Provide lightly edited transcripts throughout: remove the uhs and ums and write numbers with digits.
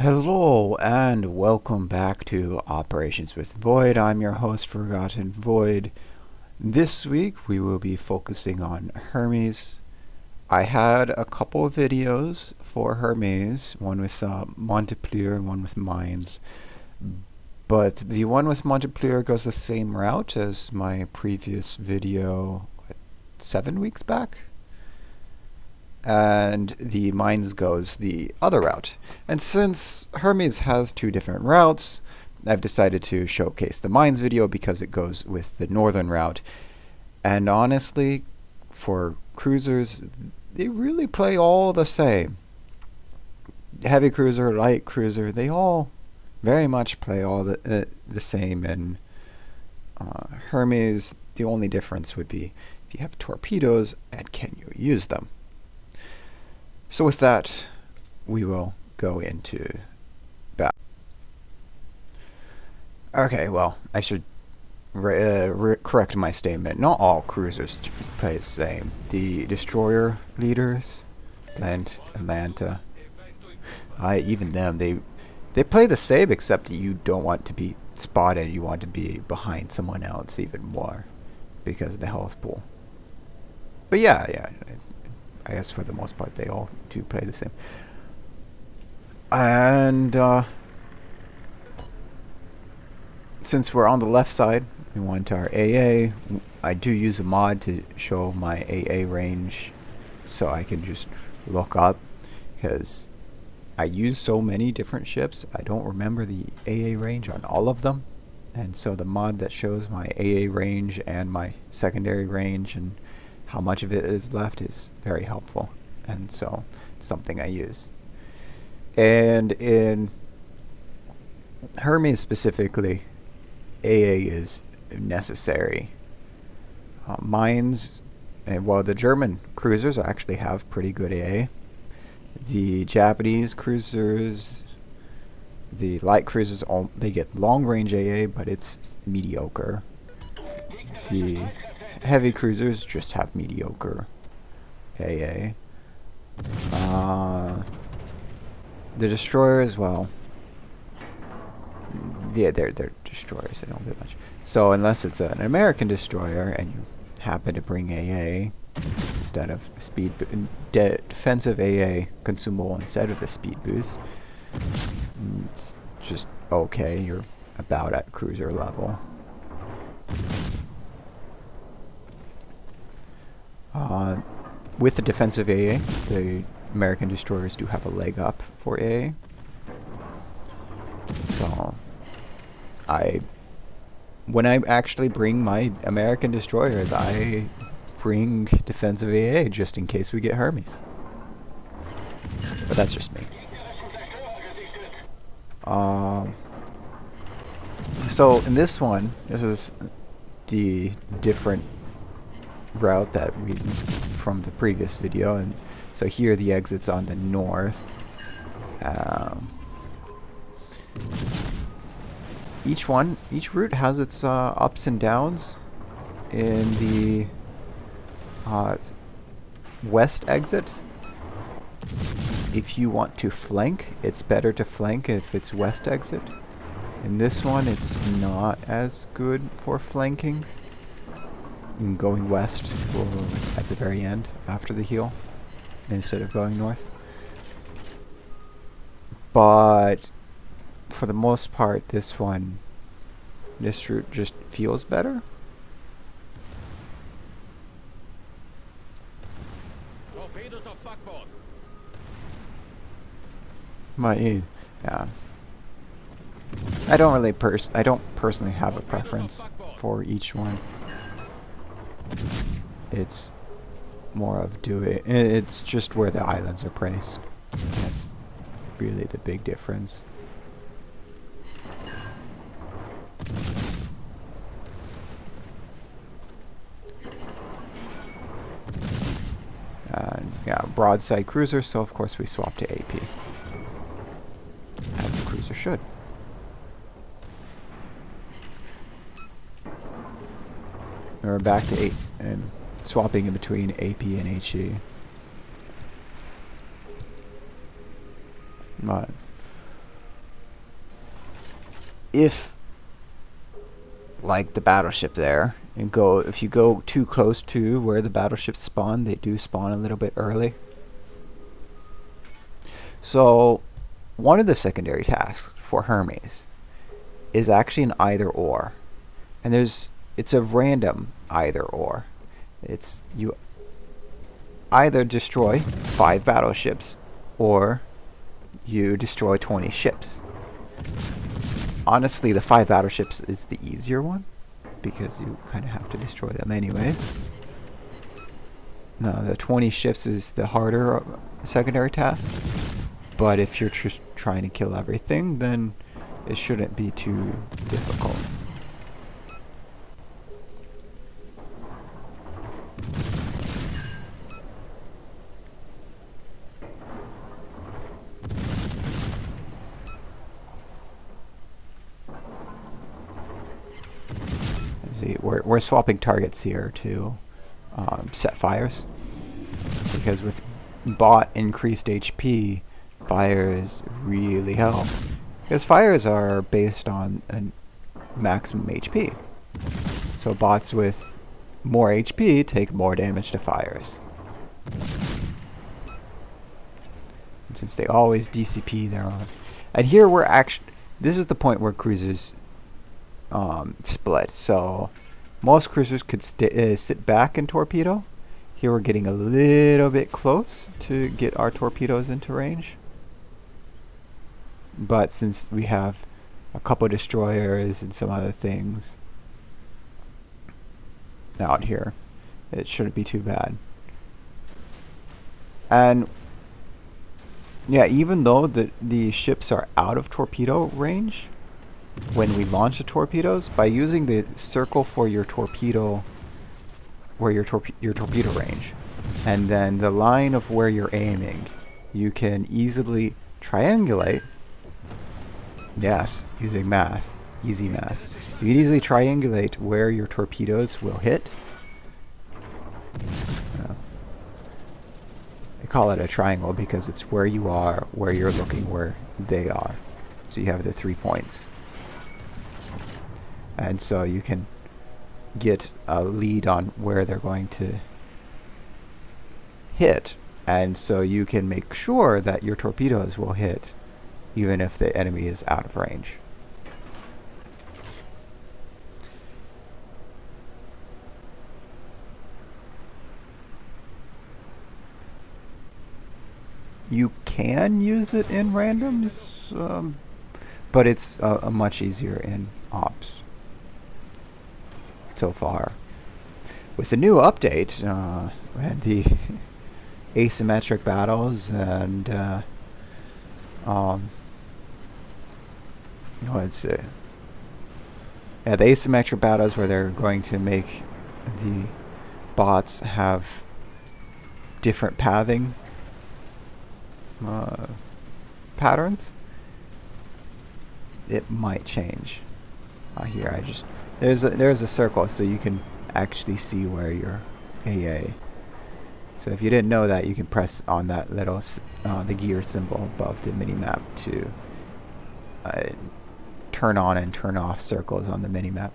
Hello and welcome back to Operations with Void. I'm your host, Forgotten Void. This week we will be focusing on Hermes. I had a couple of videos for Hermes, one with Montpellier and one with Mainz. But the one with Montpellier goes the same route as my previous video 7 weeks back. And the Mainz goes the other route. And since Hermes has two different routes, I've decided to showcase the Mainz video because it goes with the northern route. And honestly, for cruisers, they really play all the same. Heavy cruiser, light cruiser, they all very much play all the same. And Hermes, the only difference would be if you have torpedoes and can you use them. So with that, we will go into battle. Okay, well, I should correct my statement. Not all cruisers play the same. The destroyer leaders, Atlanta, even them, they play the same, except you don't want to be spotted. You want to be behind someone else even more because of the health pool. But yeah. I guess for the most part they all do play the same. And since we're on the left side, we want our AA. I do use a mod to show my AA range so I can just look up, because I use so many different ships, I don't remember the AA range on all of them. And so the mod that shows my AA range and my secondary range and how much of it is left is very helpful, and so it's something I use. And in Hermes specifically, AA is necessary. Mainz, and while the German cruisers actually have pretty good AA, the Japanese cruisers, the light cruisers, they get long range AA, but it's mediocre. The heavy cruisers just have mediocre AA. The destroyers, well, yeah, they're destroyers. They don't do much. So unless it's an American destroyer and you happen to bring AA instead of defensive AA consumable instead of the speed boost, it's just okay. You're about at cruiser level. With the defensive AA, the American destroyers do have a leg up for AA. So, when I actually bring my American destroyers, I bring defensive AA just in case we get Hermes. But that's just me. So in this one, this is the different route that we from the previous video, and so here the exit's on the north. Each route has its ups and downs. In the west exit, if you want to flank, it's better to flank if it's west exit. In this one, it's not as good for flanking. Going west or at the very end after the heal instead of going north. But for the most part, this route just feels better. Torpedoes off backboard. Yeah. I don't personally have a preference for each one. It's more of it's just where the islands are placed. That's really the big difference. Yeah, broadside cruiser, so of course we swap to AP. As a cruiser should. We're back to 8 and swapping in between AP and HE. if, like the battleship there, and if you go too close to where the battleships spawn, they do spawn a little bit early. So one of the secondary tasks for Hermes is actually an either or, and it's a random either or. It's you either destroy 5 battleships or you destroy 20 ships. Honestly, the 5 battleships is the easier one because you kind of have to destroy them anyways. No, the 20 ships is the harder secondary task. But if you're just trying to kill everything, then it shouldn't be too difficult. See, we're swapping targets here to set fires, because with bot increased HP, fires really help, because fires are based on a maximum HP. So bots with more HP take more damage to fires. And since they always DCP their own. And here we're actually, this is the point where cruisers split. So most cruisers could sit back and torpedo. Here we're getting a little bit close to get our torpedoes into range. But since we have a couple destroyers and some other things out here, it shouldn't be too bad. And yeah, even though the ships are out of torpedo range, when we launch the torpedoes, by using the circle for your torpedo, where your torpedo range, and then the line of where you're aiming, you can easily triangulate. Yes, using math, easy math. You can easily triangulate where your torpedoes will hit. I call it a triangle because it's where you are, where you're looking, where they are. So you have the 3 points. And so you can get a lead on where they're going to hit. And so you can make sure that your torpedoes will hit even if the enemy is out of range. You can use it in randoms, but it's much easier in ops so far. With the new update, and the asymmetric battles, and let's see. Yeah, the asymmetric battles where they're going to make the bots have different pathing patterns. It might change. Here, there's a circle, so you can actually see where your AA. So if you didn't know that, you can press on that little the gear symbol above the mini map to turn on and turn off circles on the mini map.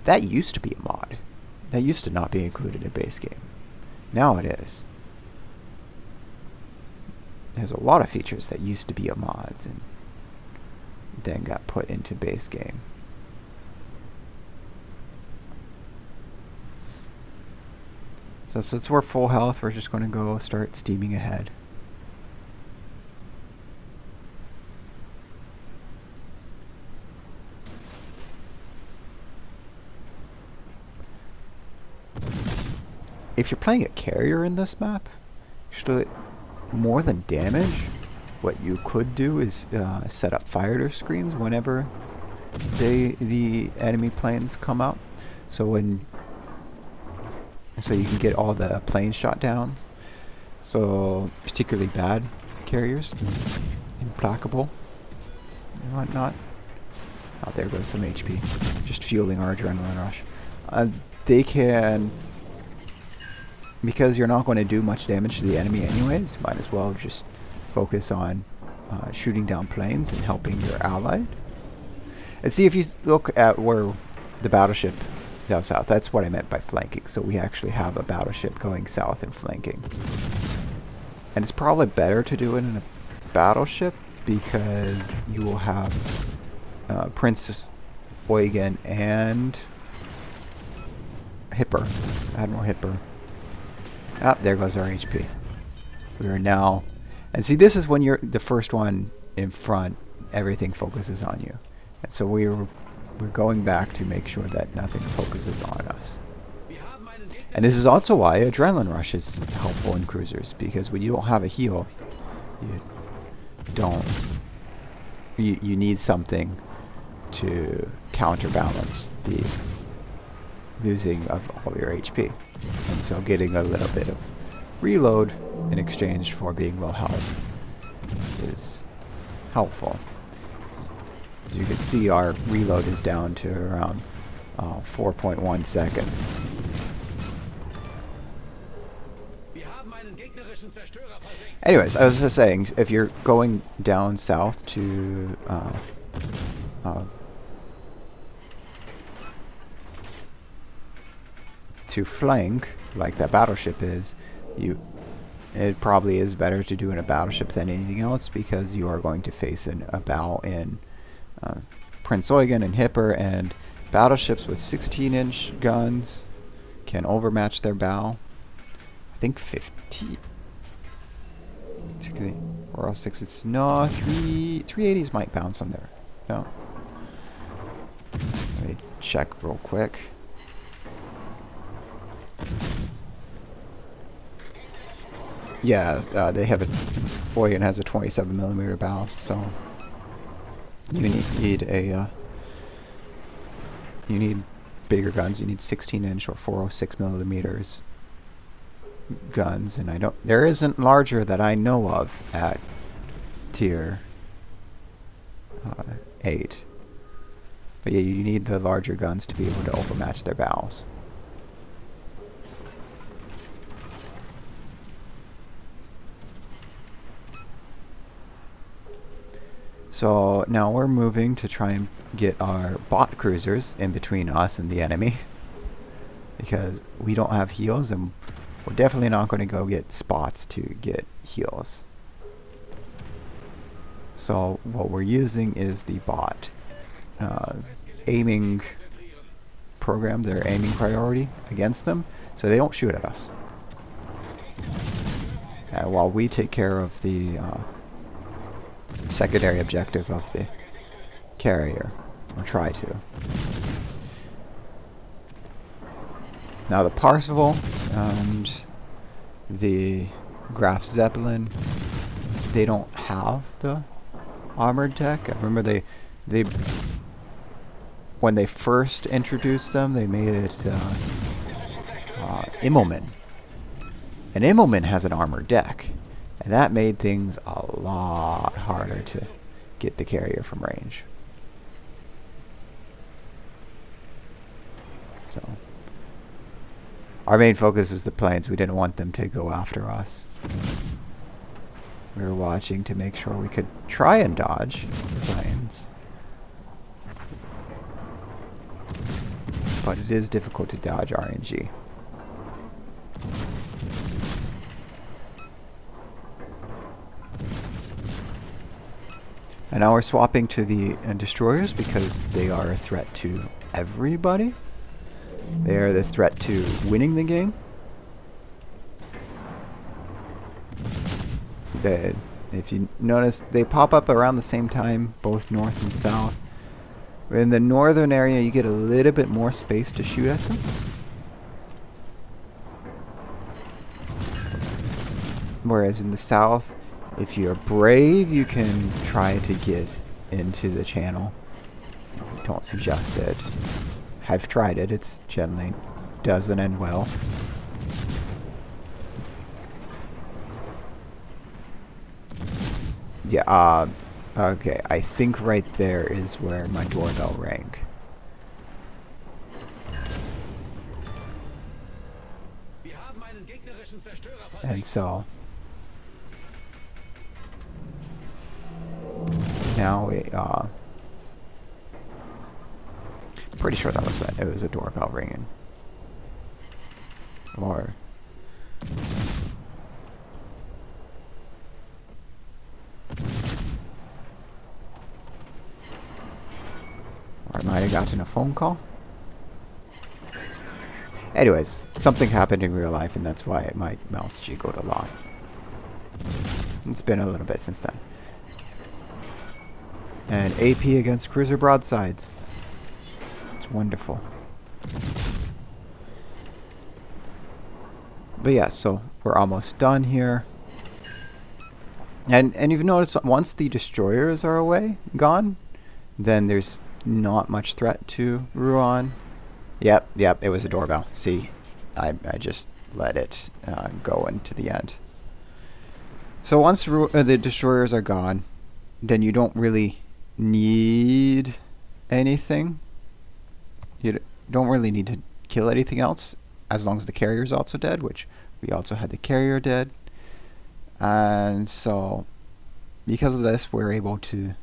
That used to be a mod. That used to not be included in base game. Now it is. There's a lot of features that used to be a mods and then got put into base game. So since we're full health, we're just going to go start steaming ahead. If you're playing a carrier in this map, actually, more than damage, what you could do is set up fire screens whenever the enemy planes come out. So you can get all the planes shot down. So particularly bad carriers, implacable and whatnot. Oh, there goes some HP. Just fueling our adrenaline rush. They can, because you're not going to do much damage to the enemy anyways, might as well just focus on shooting down planes and helping your allied. And see, if you look at where the battleship down south, that's what I meant by flanking. So we actually have a battleship going south and flanking. And it's probably better to do it in a battleship because you will have Prince Eugen and Hipper, Admiral Hipper. Ah, there goes our HP. We are now, and see, this is when you're the first one in front. Everything focuses on you, and so we're going back to make sure that nothing focuses on us. And this is also why Adrenaline Rush is helpful in cruisers, because when you don't have a heal, you need something to counterbalance the losing of all your HP. And so getting a little bit of reload in exchange for being low health is helpful. As you can see, our reload is down to around 4.1 seconds. Anyways, I was just saying, if you're going down south to flank, like that battleship is, it probably is better to do in a battleship than anything else, because you are going to face a bow in Prince Eugen and Hipper, and battleships with 16-inch guns can overmatch their bow. I think 50. Or else 6. No, 380s might bounce on there. No. Let me check real quick. Yeah, they have Eugen has a 27mm bow, so you need bigger guns. You need 16-inch or 406mm guns, and there isn't larger that I know of at tier 8. But yeah, you need the larger guns to be able to overmatch their bows. So now we're moving to try and get our bot cruisers in between us and the enemy, because we don't have heals, and we're definitely not going to go get spots to get heals. So what we're using is the bot aiming program, their aiming priority against them, so they don't shoot at us. While we take care of the secondary objective of the carrier, or try to. Now the Parzival and the Graf Zeppelin, they don't have the armored deck. I remember they when they first introduced them, they made it Immelmann. And Immelmann has an armored deck, and that made things a lot harder to get the carrier from range. So our main focus was the planes. We didn't want them to go after us. We were watching to make sure we could try and dodge the planes. But it is difficult to dodge RNG. And now we're swapping to the destroyers because they are a threat to everybody. They are the threat to winning the game. If you notice, they pop up around the same time, both north and south. In the northern area, you get a little bit more space to shoot at them. Whereas in the south, if you're brave, you can try to get into the channel. Don't suggest it. I've tried it. It's generally doesn't end well. Yeah, okay, I think right there is where my doorbell rang. And so now we Pretty sure that was what it was, a doorbell ringing. Or I might have gotten a phone call. Anyways, something happened in real life, and that's why my mouse jiggled a lot. It's been a little bit since then. And AP against cruiser broadsides. It's wonderful. But yeah, so we're almost done here. And you've noticed once the destroyers are gone, then there's not much threat to Rouen. Yep, it was a doorbell. See, I just let it go into the end. So once the destroyers are gone, then you don't really need anything. You don't really need to kill anything else, as long as the carrier's also dead, which we also had the carrier dead. And so, because of this, we're able to...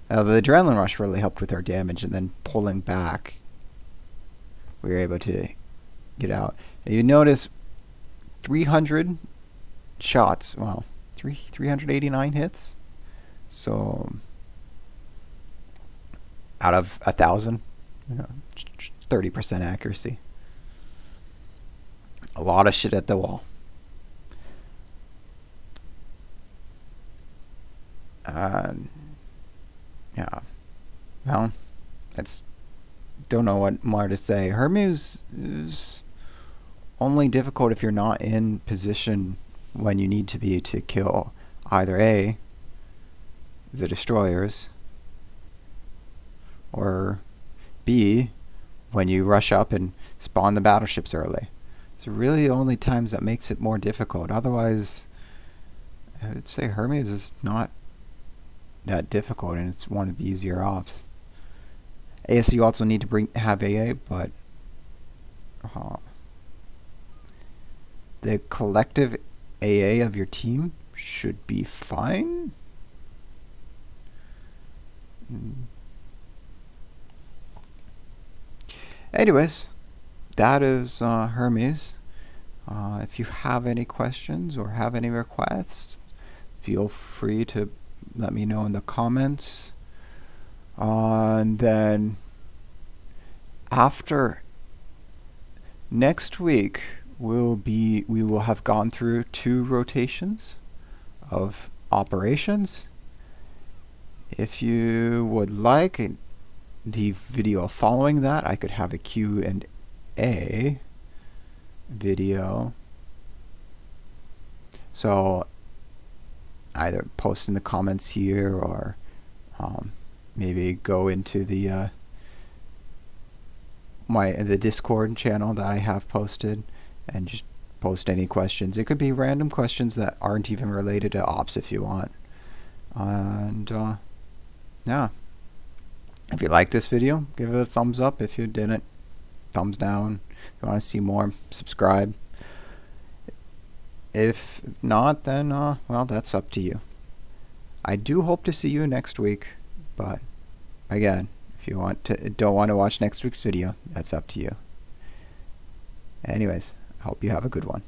the adrenaline rush really helped with our damage, and then pulling back, we were able to get out. And you notice 300 shots. Wow, 389 hits. So, out of 1,000, 30% accuracy. A lot of shit at the wall. Yeah. Well, don't know what more to say. Hermes is only difficult if you're not in position when you need to be to kill either A, the destroyers, or B, when you rush up and spawn the battleships early. It's really the only times that makes it more difficult. Otherwise, I would say Hermes is not that difficult, and it's one of the easier ops. AS, you also need to have AA, but the collective AA of your team should be fine. Anyways, that is Hermes. If you have any questions or have any requests, feel free to let me know in the comments. And then after next week, we will have gone through 2 rotations of operations. If you would like the video following that, I could have a Q&A video. So either post in the comments here, or maybe go into the the Discord channel that I have posted and just post any questions. It could be random questions that aren't even related to ops if you want. And yeah, if you like this video, give it a thumbs up. If you didn't, thumbs down. If you want to see more, subscribe. If not, then well, that's up to you. I do hope to see you next week, but again, if you don't want to watch next week's video, that's up to you. Anyways, I hope you have a good one.